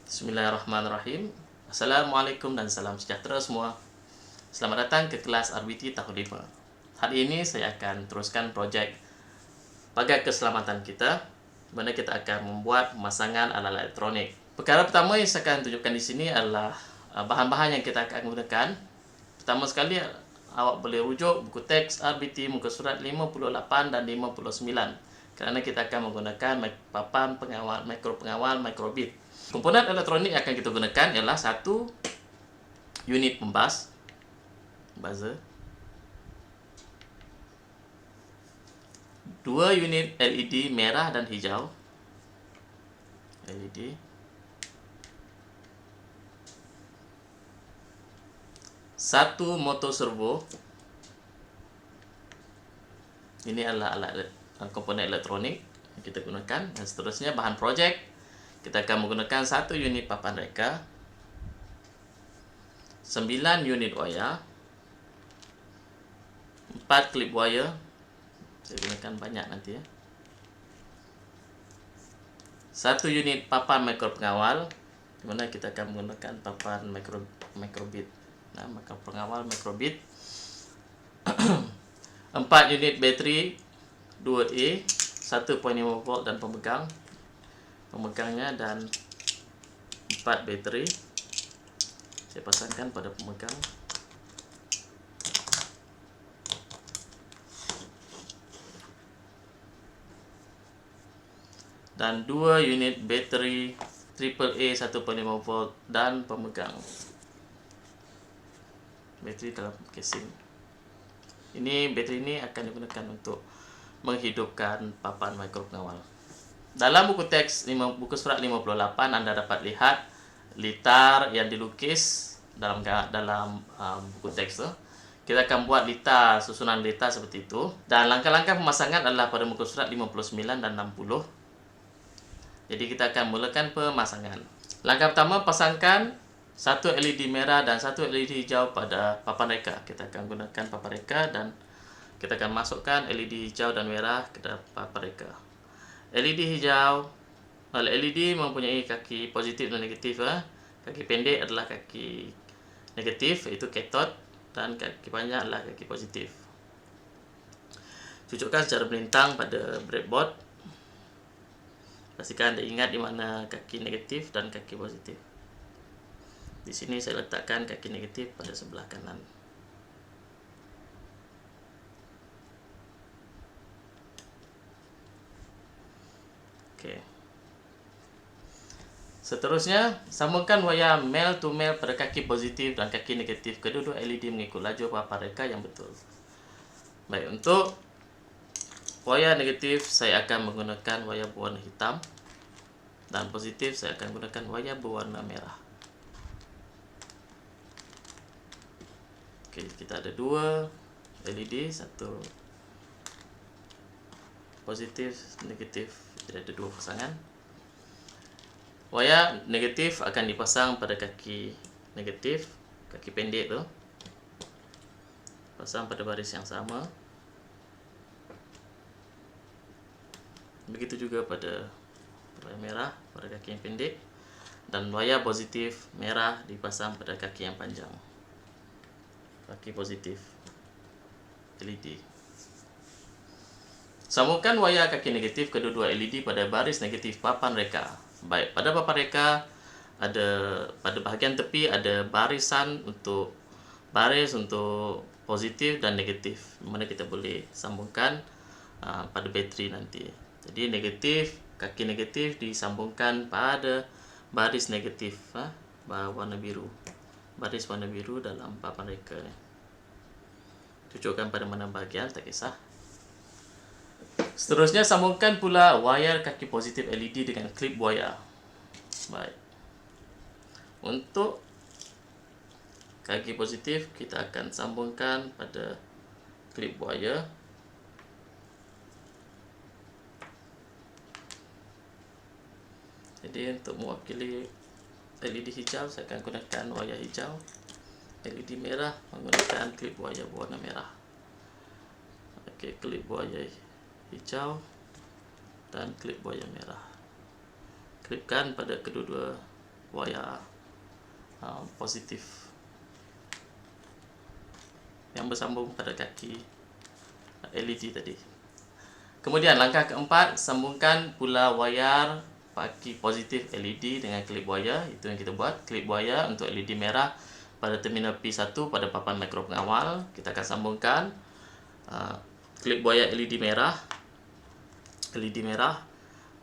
Bismillahirrahmanirrahim. Assalamualaikum dan salam sejahtera semua. Selamat datang ke kelas RBT tahun 5. Hari ini saya akan teruskan projek pagar keselamatan kita, mana kita akan membuat pemasangan alat elektronik. Perkara pertama yang saya akan tunjukkan di sini adalah bahan-bahan yang kita akan gunakan. Pertama sekali, awak boleh rujuk buku teks RBT muka surat 58 dan 59, kerana kita akan menggunakan papan pengawal, microbit. Komponen elektronik yang akan kita gunakan ialah satu unit pembas, buzzer, dua unit LED merah dan hijau, LED, satu motor servo. Ini adalah komponen elektronik yang kita gunakan. Dan seterusnya, bahan projek, kita akan menggunakan satu unit papan reka, 9 unit wayar, 4 klip wire. Saya gunakan banyak nanti ya. Satu unit papan mikro pengawal, di mana kita akan menggunakan papan microbit. Nah, maka pengawal microbit. 4 unit bateri 2A, 1.5 volt dan pemegangnya, dan 4 bateri. Saya pasangkan pada pemegang. Dan 2 unit bateri AAA 1.5 volt dan pemegang. Bateri dalam casing. Bateri ini akan digunakan untuk menghidupkan papan mikro pengawal. Dalam buku teks buku surat 58 Anda dapat lihat litar yang dilukis dalam buku teks tu. Kita akan buat susunan litar seperti itu. Dan langkah-langkah pemasangan adalah pada muka surat 59 dan 60. Jadi kita akan mulakan pemasangan. Langkah pertama, pasangkan satu LED merah dan satu LED hijau pada papan reka. Kita akan gunakan papan reka dan kita akan masukkan LED hijau dan merah ke dalam papan reka. LED mempunyai kaki positif dan negatif. Kaki pendek adalah kaki negatif, iaitu cathode, dan kaki panjang adalah kaki positif. Cucukkan secara melintang pada breadboard. Pastikan Anda ingat di mana kaki negatif dan kaki positif. Di sini saya letakkan kaki negatif pada sebelah kanan. Okey. Seterusnya, sambungkan wayar male to male pada kaki positif dan kaki negatif kedua-dua LED mengikut lajur papan reka yang betul. Baik, untuk wayar negatif saya akan menggunakan wayar berwarna hitam, dan positif saya akan gunakan wayar berwarna merah. Okey, kita ada dua LED, satu positif, negatif. Jadi ada dua pasangan. Wayar negatif akan dipasang pada kaki negatif, kaki pendek tu. Pasang pada baris yang sama. Begitu juga pada wayar merah pada kaki yang pendek, dan wayar positif merah dipasang pada kaki yang panjang. Kaki positif LED. Sambungkan wayar kaki negatif kedua-dua LED pada baris negatif papan reka. Baik, pada papan reka pada bahagian tepi ada baris untuk positif dan negatif, mana kita boleh sambungkan pada bateri nanti. Jadi kaki negatif disambungkan pada baris negatif warna biru. Baris warna biru dalam papan reka ni. Cucukkan pada mana bahagian, tak kisah. Seterusnya, sambungkan pula wayar kaki positif LED dengan klip wayar. Baik. Untuk kaki positif, kita akan sambungkan pada klip wayar. Jadi untuk mewakili LED hijau, saya akan gunakan wayar hijau. LED merah menggunakan klip wayar berwarna merah. Okey, klip wayar hijau dan klip wayar merah. Klipkan pada kedua-dua wayar positif yang bersambung pada kaki LED tadi. Kemudian langkah keempat, sambungkan pula wayar kaki positif LED dengan klip wayar. Itu yang kita buat, klip wayar untuk LED merah pada terminal P1 pada papan mikro pengawal. Kita akan sambungkan klip wayar LED merah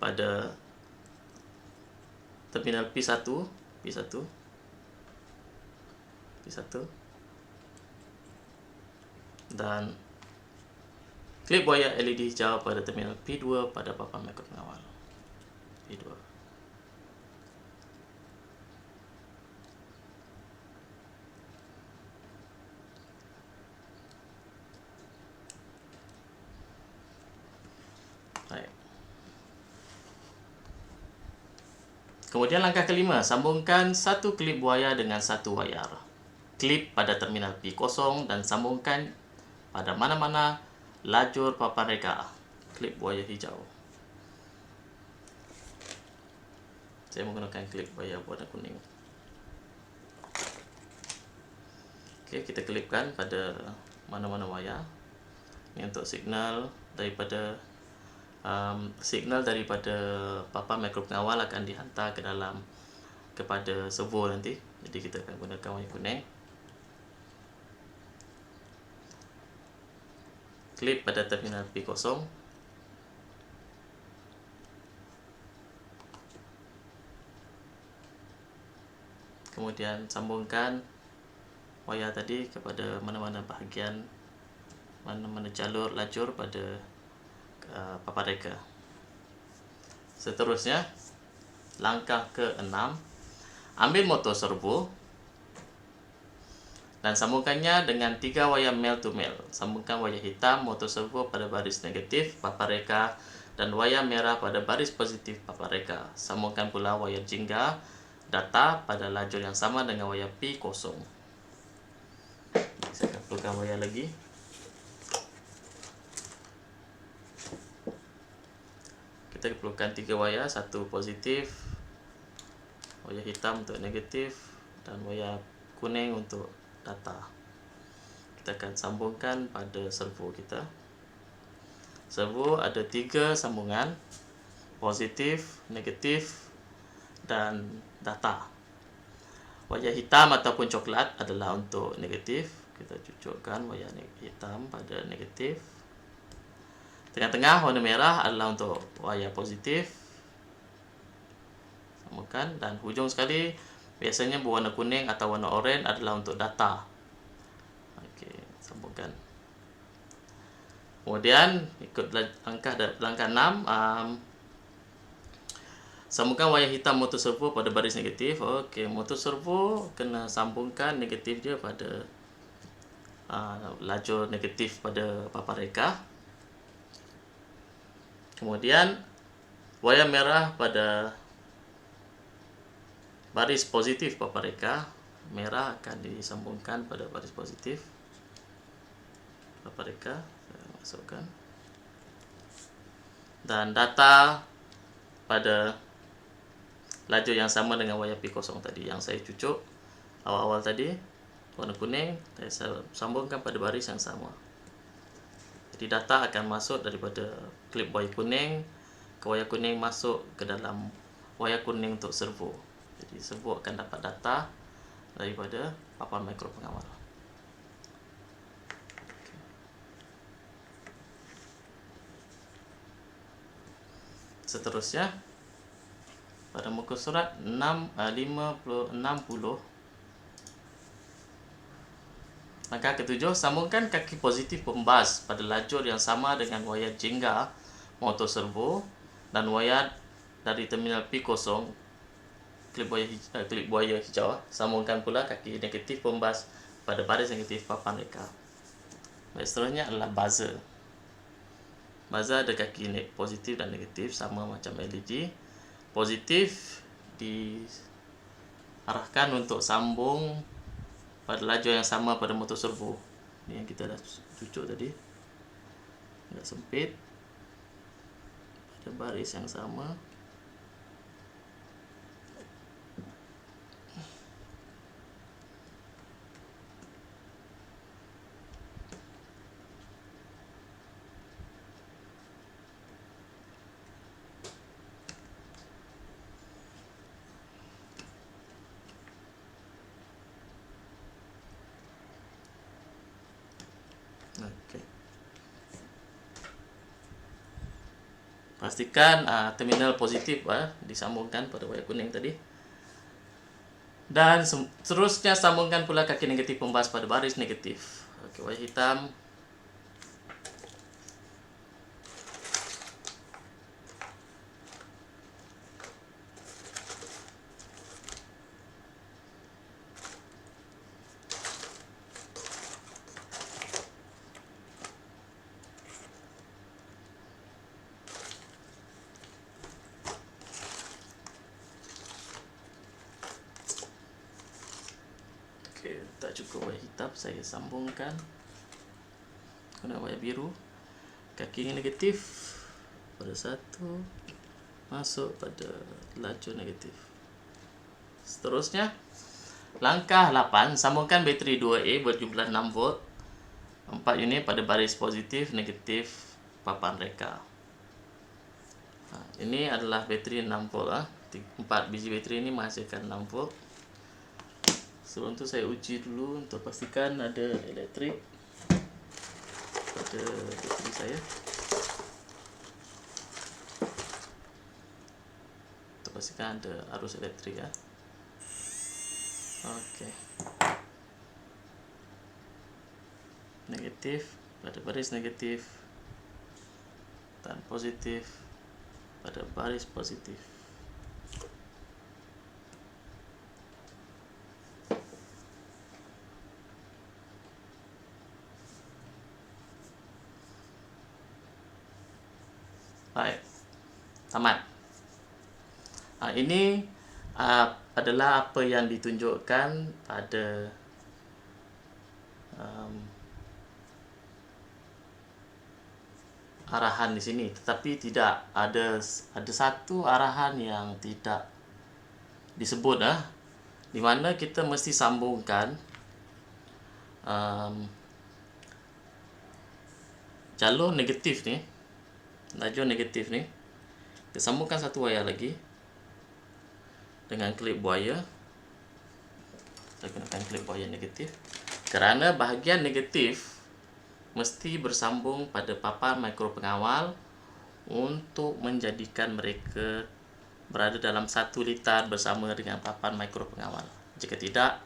pada terminal P1 dan klip wayar LED hijau pada terminal P2 pada papan mikro pengawal. P2. Baik. Kemudian langkah kelima, sambungkan satu klip wayar dengan satu wayar. Klip pada terminal P0 dan sambungkan pada mana-mana lajur papan reka klip wayar hijau. Saya menggunakan klip wayar warna kuning. Okey, kita klipkan pada mana-mana wayar. Ini untuk signal daripada papan mikro pengawal akan dihantar kepada servo nanti. Jadi kita akan gunakan wayar kuning. Klip pada terminal P0. Kemudian sambungkan wayar tadi kepada mana-mana bahagian, mana-mana jalur lajur pada papan reka. Seterusnya, langkah ke-6, ambil motor servo dan sambungkannya dengan 3 wayar male to male. Sambungkan wayar hitam motor servo pada baris negatif papan reka dan wayar merah pada baris positif papan reka. Sambungkan pula wayar jingga data pada lajur yang sama dengan wayar P0. Saya akan perlukan wayar lagi. Kita perlukan 3 wayar, satu positif, wayar hitam untuk negatif dan wayar kuning untuk data. Kita akan sambungkan pada servo kita. Servo ada 3 sambungan, positif, negatif dan data. Wayar hitam ataupun coklat adalah untuk negatif. Kita cucukkan wayar hitam pada negatif. Tengah-tengah warna merah adalah untuk wayar positif. Sambungkan, dan hujung sekali biasanya berwarna kuning atau warna oranye adalah untuk data. Okey, sambungkan. Kemudian ikut langkah 6, sambungkan wayar hitam motor servo pada baris negatif. Okey, motor servo kena sambungkan negatif dia pada lajur negatif pada papan reka. Kemudian wayar merah pada baris positif papan reka. Merah akan disambungkan pada baris positif papan reka. Saya masukkan. Dan data pada lajur yang sama dengan wayar P0 tadi yang saya cucuk awal-awal tadi, warna kuning, saya sambungkan pada baris yang sama. Jadi data akan masuk daripada klip wayar kuning ke wayar kuning, masuk ke dalam wayar kuning untuk servo. Jadi servo akan dapat data daripada papan mikro pengawal. Seterusnya, pada muka surat 60, langkah ke-7, sambungkan kaki positif pembas pada lajur yang sama dengan wayar jingga motor servo dan wayar dari terminal P0 klip wayar hijau. Sambungkan pula kaki negatif pembas pada baris negatif papan reka. Seterusnya adalah buzzer. Buzzer ada kaki positif dan negatif sama macam LED. Positif diarahkan untuk sambung pada lajur yang sama pada motor servo. Ini yang kita dah cucuk tadi. Agak sempit. Pada baris yang sama. Okey. Pastikan terminal positif disambungkan pada wayar kuning tadi. Dan seterusnya sambungkan pula kaki negatif pembas pada baris negatif. Okey, wayar hitam. Okey, tak cukup wayar hitam, saya sambungkan guna wayar biru. Kaki negatif pada satu, masuk pada lacur negatif. Seterusnya, langkah 8, sambungkan bateri 2A berjumlah 6 volt 4 unit pada baris positif negatif papan reka. Ini adalah bateri 6 volt 4 biji bateri ini menghasilkan 6 volt. Sebelum tu saya uji dulu untuk pastikan ada elektrik pada bateri saya. Untuk pastikan ada arus elektrik Okey. Negatif pada baris negatif dan positif pada baris positif. Baik, tamat. Ini adalah apa yang ditunjukkan pada arahan di sini, tetapi tidak ada satu arahan yang tidak disebut di mana kita mesti sambungkan jalur negatif ni, lajur negatif ni, kita sambungkan satu wayar lagi dengan klip buaya. Saya gunakan klip buaya negatif kerana bahagian negatif mesti bersambung pada papan mikro pengawal untuk menjadikan mereka berada dalam satu litar bersama dengan papan mikro pengawal. Jika tidak,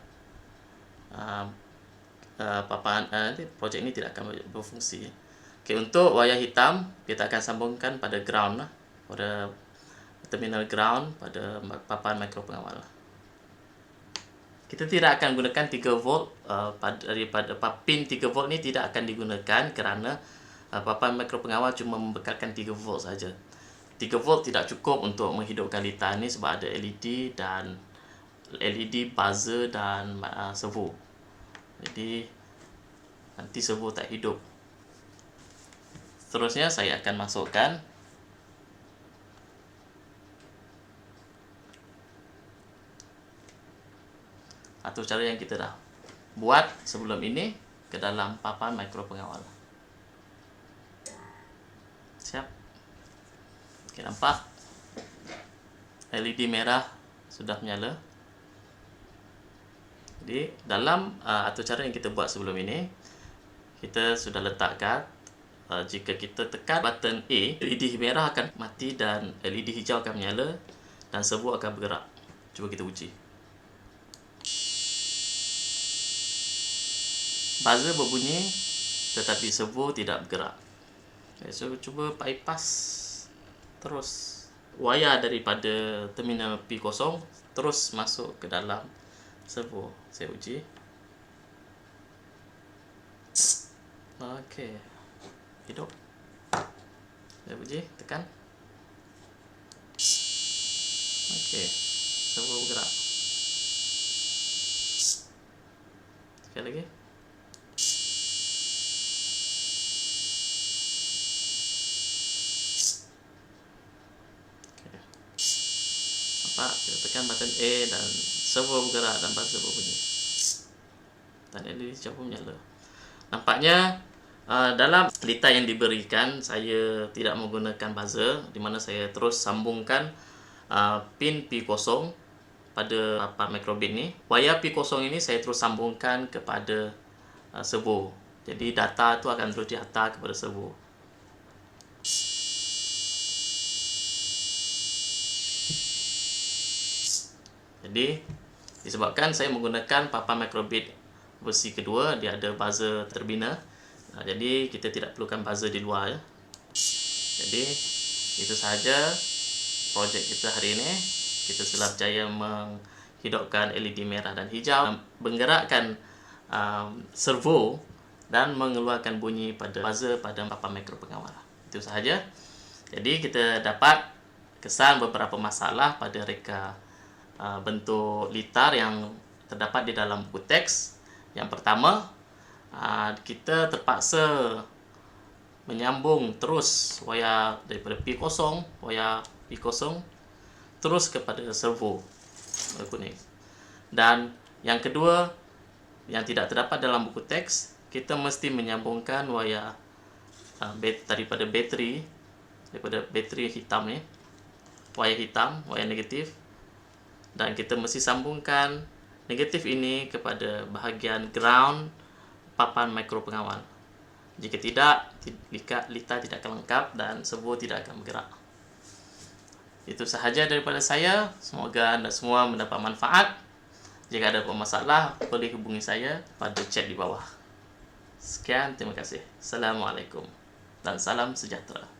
projek ini tidak akan berfungsi. Okey, untuk wayar hitam kita akan sambungkan pada ground pada terminal ground pada papan mikro pengawal. Kita tidak akan gunakan 3 volt daripada pin 3 volt ni tidak akan digunakan kerana papan mikro pengawal cuma membekalkan 3 volt saja. 3 volt tidak cukup untuk menghidupkan litar ni sebab ada LED dan LED buzzer dan servo. Jadi nanti servo tak hidup. Seterusnya saya akan masukkan atau cara yang kita dah buat sebelum ini ke dalam papan mikro pengawal. Siap. Okey, nampak LED merah sudah menyala. Jadi dalam atau cara yang kita buat sebelum ini, kita sudah letakkan jika kita tekan button A, LED merah akan mati dan LED hijau akan menyala dan servo akan bergerak. Cuba kita uji. Buzzer berbunyi tetapi servo tidak bergerak. Okay, so cuba bypass terus wayar daripada terminal P0 terus masuk ke dalam servo. Saya uji. Okey. Hidup. Saya uji, tekan. Okey. Servo bergerak. Sekali lagi. Nampak, kita tekan button A dan servo bergerak dan buzzer berbunyi. Dan LED hijau pun menyala. Nampaknya dalam litar yang diberikan saya tidak menggunakan buzzer, di mana saya terus sambungkan pin P0 pada papan microbit ni. Wayar P0 ini saya terus sambungkan kepada servo Jadi data itu akan terus dihantar kepada servo. Jadi disebabkan saya menggunakan papan microbit versi kedua, dia ada buzzer terbina. Jadi kita tidak perlukan buzzer di luar ya. Jadi itu sahaja projek kita hari ini. Kita telah berjaya menghidupkan LED merah dan hijau, menggerakkan servo dan mengeluarkan bunyi pada buzzer pada papan mikro pengawal. Itu sahaja. Jadi kita dapat kesan beberapa masalah pada reka bentuk litar yang terdapat di dalam buku teks. Yang pertama, kita terpaksa menyambung terus wayar daripada P0, wayar P0 terus kepada servo kuning. Dan yang kedua, yang tidak terdapat dalam buku teks, kita mesti menyambungkan wayar daripada bateri hitam ni, wayar hitam, wayar negatif, dan kita mesti sambungkan negatif ini kepada bahagian ground papan mikro pengawal. Jika tidak, litar tidak akan lengkap dan servo tidak akan bergerak. Itu sahaja daripada saya. Semoga anda semua mendapat manfaat. Jika ada masalah, boleh hubungi saya pada chat di bawah. Sekian, terima kasih. Assalamualaikum dan salam sejahtera.